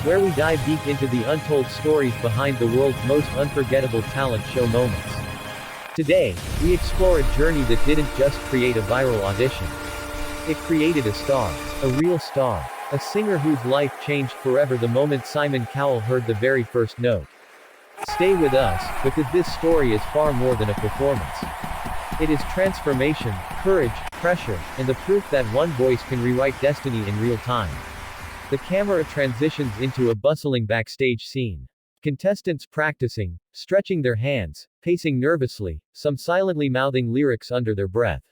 where we dive deep into the untold stories behind the world's most unforgettable talent show moments. Today, we explore a journey that didn't just create a viral audition. It created a star. A real star. A singer whose life changed forever the moment Simon Cowell heard the very first note. Stay with us, because this story is far more than a performance. It is transformation, courage, pressure, and the proof that one voice can rewrite destiny in real time. The camera transitions into a bustling backstage scene. Contestants practicing, stretching their hands, pacing nervously, some silently mouthing lyrics under their breath.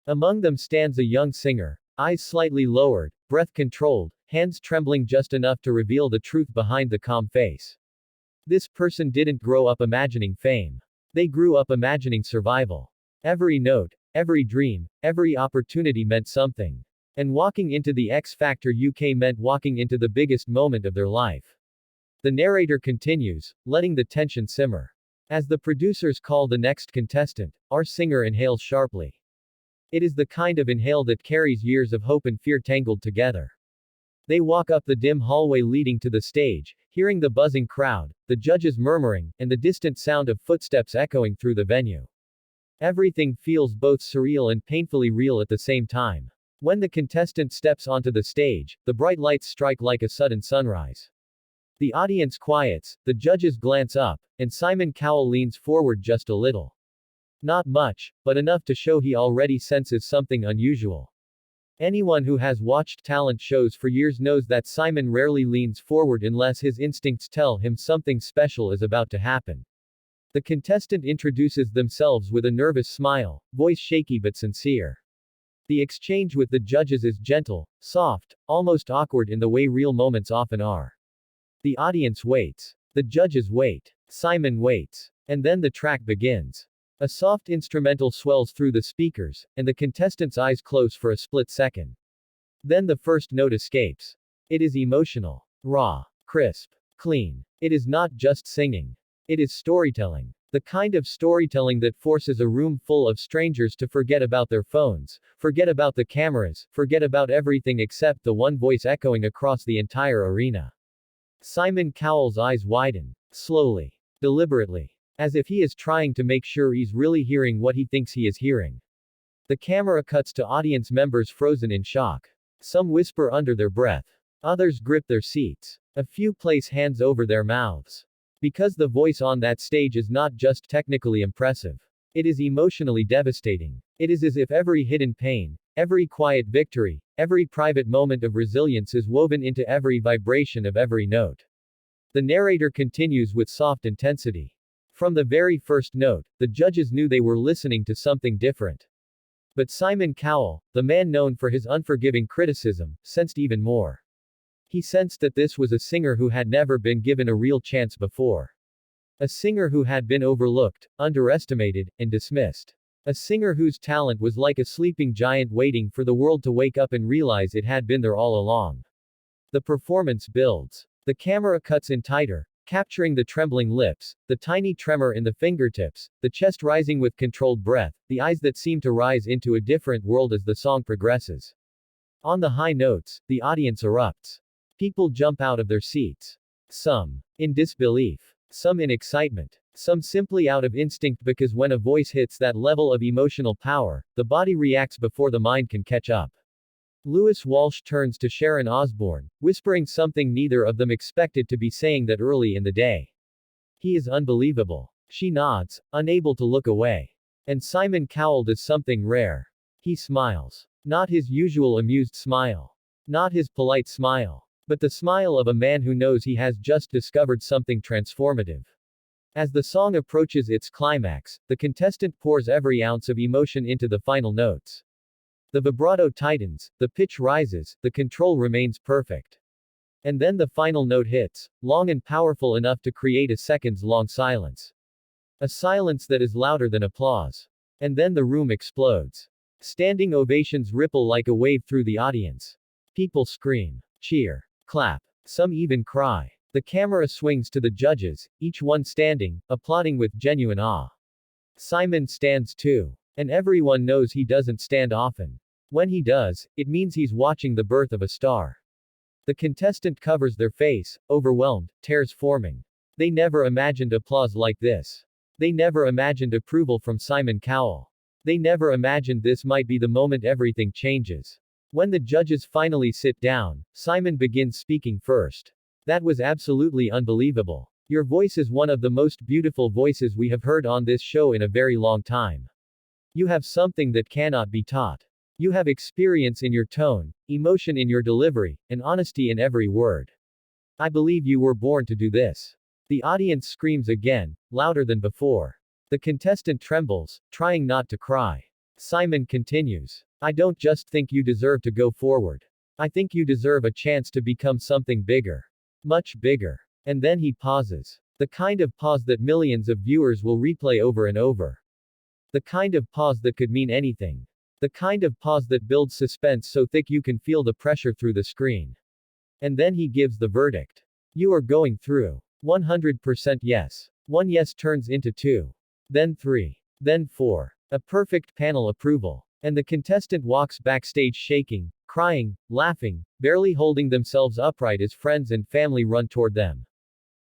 Among them stands a young singer, eyes slightly lowered, breath controlled, hands trembling just enough to reveal the truth behind the calm face. This person didn't grow up imagining fame. They grew up imagining survival. Every note, every dream, every opportunity meant something. And walking into the X Factor UK meant walking into the biggest moment of their life. The narrator continues, letting the tension simmer. As the producers call the next contestant, our singer inhales sharply. It is the kind of inhale that carries years of hope and fear tangled together. They walk up the dim hallway leading to the stage, hearing the buzzing crowd, the judges murmuring, and the distant sound of footsteps echoing through the venue. Everything feels both surreal and painfully real at the same time. When the contestant steps onto the stage, the bright lights strike like a sudden sunrise. The audience quiets, the judges glance up, and Simon Cowell leans forward just a little. Not much, but enough to show he already senses something unusual. Anyone who has watched talent shows for years knows that Simon rarely leans forward unless his instincts tell him something special is about to happen. The contestant introduces themselves with a nervous smile, voice shaky but sincere. The exchange with the judges is gentle, soft, almost awkward in the way real moments often are. The audience waits. The judges wait. Simon waits. And then the track begins. A soft instrumental swells through the speakers, and the contestant's eyes close for a split second. Then the first note escapes. It is emotional. Raw. Crisp. Clean. It is not just singing. It is storytelling. The kind of storytelling that forces a room full of strangers to forget about their phones, forget about the cameras, forget about everything except the one voice echoing across the entire arena. Simon Cowell's eyes widen. Slowly. Deliberately. As if he is trying to make sure he's really hearing what he thinks he is hearing. The camera cuts to audience members frozen in shock. Some whisper under their breath. Others grip their seats. A few place hands over their mouths. Because the voice on that stage is not just technically impressive. It is emotionally devastating. It is as if every hidden pain, every quiet victory, every private moment of resilience is woven into every vibration of every note. The narrator continues with soft intensity. From the very first note, the judges knew they were listening to something different. But Simon Cowell, the man known for his unforgiving criticism, sensed even more. He sensed that this was a singer who had never been given a real chance before. A singer who had been overlooked, underestimated, and dismissed. A singer whose talent was like a sleeping giant waiting for the world to wake up and realize it had been there all along. The performance builds. The camera cuts in tighter, capturing the trembling lips, the tiny tremor in the fingertips, the chest rising with controlled breath, the eyes that seem to rise into a different world as the song progresses. On the high notes, the audience erupts. People jump out of their seats. Some in disbelief. Some in excitement. Some simply out of instinct because when a voice hits that level of emotional power, the body reacts before the mind can catch up. Lewis Walsh turns to Sharon Osbourne, whispering something neither of them expected to be saying that early in the day. He is unbelievable. She nods, unable to look away. And Simon Cowell does something rare. He smiles. Not his usual amused smile. Not his polite smile. But the smile of a man who knows he has just discovered something transformative. As the song approaches its climax, the contestant pours every ounce of emotion into the final notes. The vibrato tightens, the pitch rises, the control remains perfect. And then the final note hits, long and powerful enough to create a seconds-long silence. A silence that is louder than applause. And then the room explodes. Standing ovations ripple like a wave through the audience. People scream, cheer, clap. Some even cry. The camera swings to the judges, each one standing, applauding with genuine awe. Simon stands too. And everyone knows he doesn't stand often. When he does, it means he's watching the birth of a star. The contestant covers their face, overwhelmed, tears forming. They never imagined applause like this. They never imagined approval from Simon Cowell. They never imagined this might be the moment everything changes. When the judges finally sit down, Simon begins speaking first. That was absolutely unbelievable. Your voice is one of the most beautiful voices we have heard on this show in a very long time. You have something that cannot be taught. You have experience in your tone, emotion in your delivery, and honesty in every word. I believe you were born to do this. The audience screams again, louder than before. The contestant trembles, trying not to cry. Simon continues. I don't just think you deserve to go forward. I think you deserve a chance to become something bigger. Much bigger. And then he pauses. The kind of pause that millions of viewers will replay over and over. The kind of pause that could mean anything. The kind of pause that builds suspense so thick you can feel the pressure through the screen. And then he gives the verdict. You are going through. 100% yes. One yes turns into two. Then three. Then four. A perfect panel approval. And the contestant walks backstage shaking, crying, laughing, barely holding themselves upright as friends and family run toward them.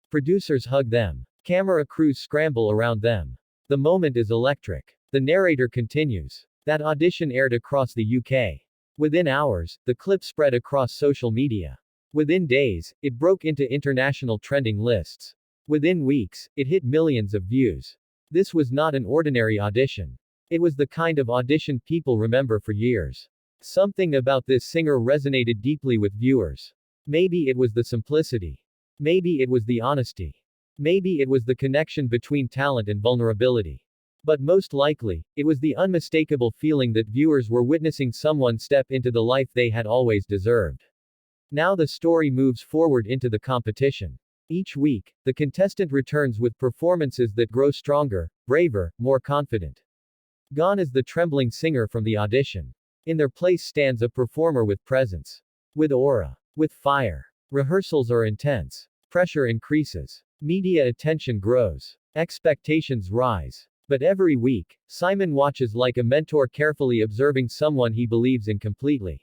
Producers hug them. Camera crews scramble around them. The moment is electric. The narrator continues. That audition aired across the UK. Within hours, the clip spread across social media. Within days, it broke into international trending lists. Within weeks, it hit millions of views. This was not an ordinary audition. It was the kind of audition people remember for years. Something about this singer resonated deeply with viewers. Maybe it was the simplicity. Maybe it was the honesty. Maybe it was the connection between talent and vulnerability. But most likely, it was the unmistakable feeling that viewers were witnessing someone step into the life they had always deserved. Now the story moves forward into the competition. Each week, the contestant returns with performances that grow stronger, braver, more confident. Gone is the trembling singer from the audition. In their place stands a performer with presence. With aura. With fire. Rehearsals are intense. Pressure increases. Media attention grows. Expectations rise. But every week, Simon watches like a mentor, carefully observing someone he believes in completely.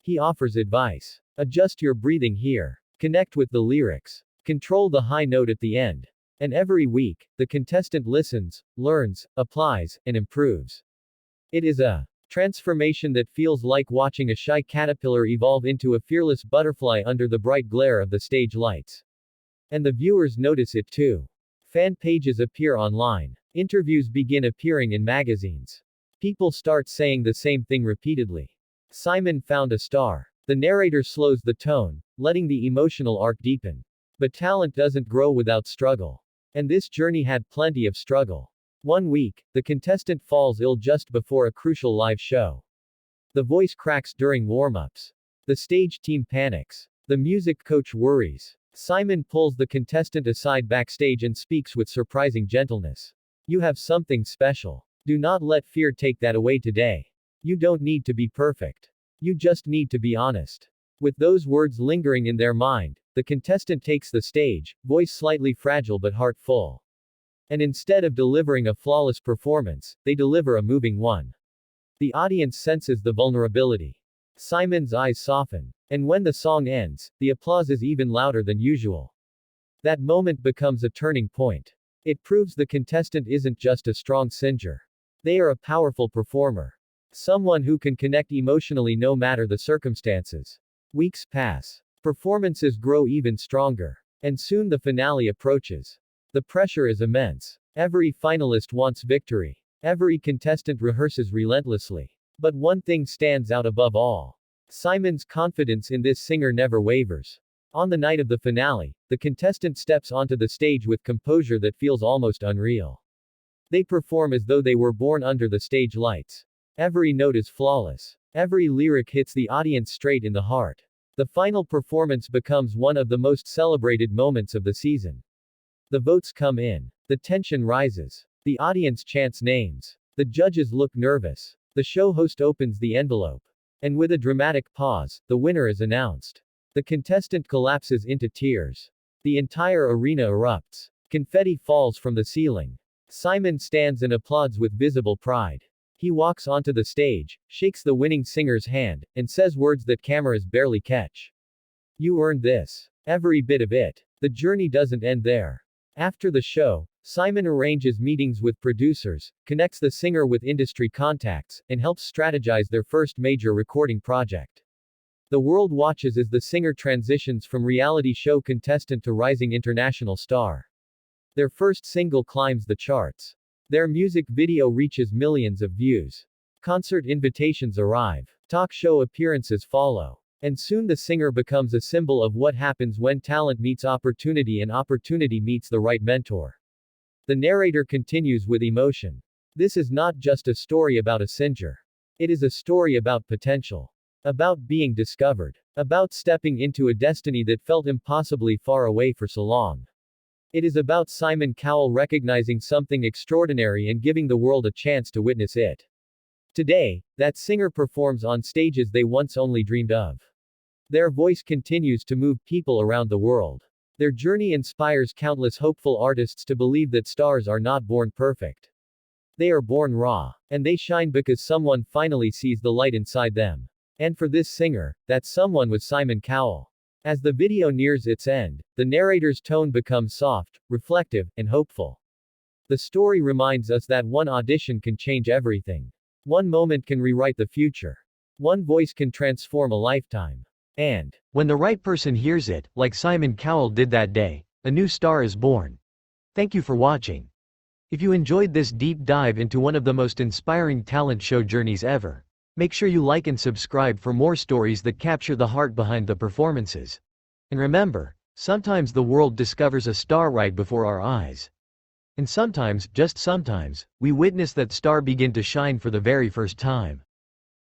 He offers advice. Adjust your breathing here. Connect with the lyrics. Control the high note at the end. And every week, the contestant listens, learns, applies, and improves. It is a transformation that feels like watching a shy caterpillar evolve into a fearless butterfly under the bright glare of the stage lights. And the viewers notice it too. Fan pages appear online. Interviews begin appearing in magazines. People start saying the same thing repeatedly. Simon found a star. The narrator slows the tone, letting the emotional arc deepen. But talent doesn't grow without struggle. And this journey had plenty of struggle. One week, the contestant falls ill just before a crucial live show. The voice cracks during warm-ups. The stage team panics. The music coach worries. Simon pulls the contestant aside backstage and speaks with surprising gentleness. You have something special. Do not let fear take that away today. You don't need to be perfect. You just need to be honest. With those words lingering in their mind, the contestant takes the stage, voice slightly fragile but heart full. And instead of delivering a flawless performance, they deliver a moving one. The audience senses the vulnerability. Simon's eyes soften. And when the song ends, the applause is even louder than usual. That moment becomes a turning point. It proves the contestant isn't just a strong singer. They are a powerful performer. Someone who can connect emotionally no matter the circumstances. Weeks pass. Performances grow even stronger. And soon the finale approaches. The pressure is immense. Every finalist wants victory. Every contestant rehearses relentlessly. But one thing stands out above all. Simon's confidence in this singer never wavers. On the night of the finale, the contestant steps onto the stage with composure that feels almost unreal. They perform as though they were born under the stage lights. Every note is flawless. Every lyric hits the audience straight in the heart. The final performance becomes one of the most celebrated moments of the season. The votes come in. The tension rises. The audience chants names. The judges look nervous. The show host opens the envelope. And with a dramatic pause, the winner is announced. The contestant collapses into tears. The entire arena erupts. Confetti falls from the ceiling. Simon stands and applauds with visible pride. He walks onto the stage, shakes the winning singer's hand, and says words that cameras barely catch. You earned this. Every bit of it. The journey doesn't end there. After the show, Simon arranges meetings with producers, connects the singer with industry contacts, and helps strategize their first major recording project. The world watches as the singer transitions from reality show contestant to rising international star. Their first single climbs the charts. Their music video reaches millions of views. Concert invitations arrive. Talk show appearances follow. And soon the singer becomes a symbol of what happens when talent meets opportunity and opportunity meets the right mentor. The narrator continues with emotion. This is not just a story about a singer. It is a story about potential. About being discovered. About stepping into a destiny that felt impossibly far away for so long. It is about Simon Cowell recognizing something extraordinary and giving the world a chance to witness it. Today, that singer performs on stages they once only dreamed of. Their voice continues to move people around the world. Their journey inspires countless hopeful artists to believe that stars are not born perfect. They are born raw. And they shine because someone finally sees the light inside them. And for this singer, that someone was Simon Cowell. As the video nears its end, the narrator's tone becomes soft, reflective, and hopeful. The story reminds us that one audition can change everything. One moment can rewrite the future. One voice can transform a lifetime. And, when the right person hears it, like Simon Cowell did that day, a new star is born. Thank you for watching. If you enjoyed this deep dive into one of the most inspiring talent show journeys ever, make sure you like and subscribe for more stories that capture the heart behind the performances. And remember, sometimes the world discovers a star right before our eyes. And sometimes, just sometimes, we witness that star begin to shine for the very first time.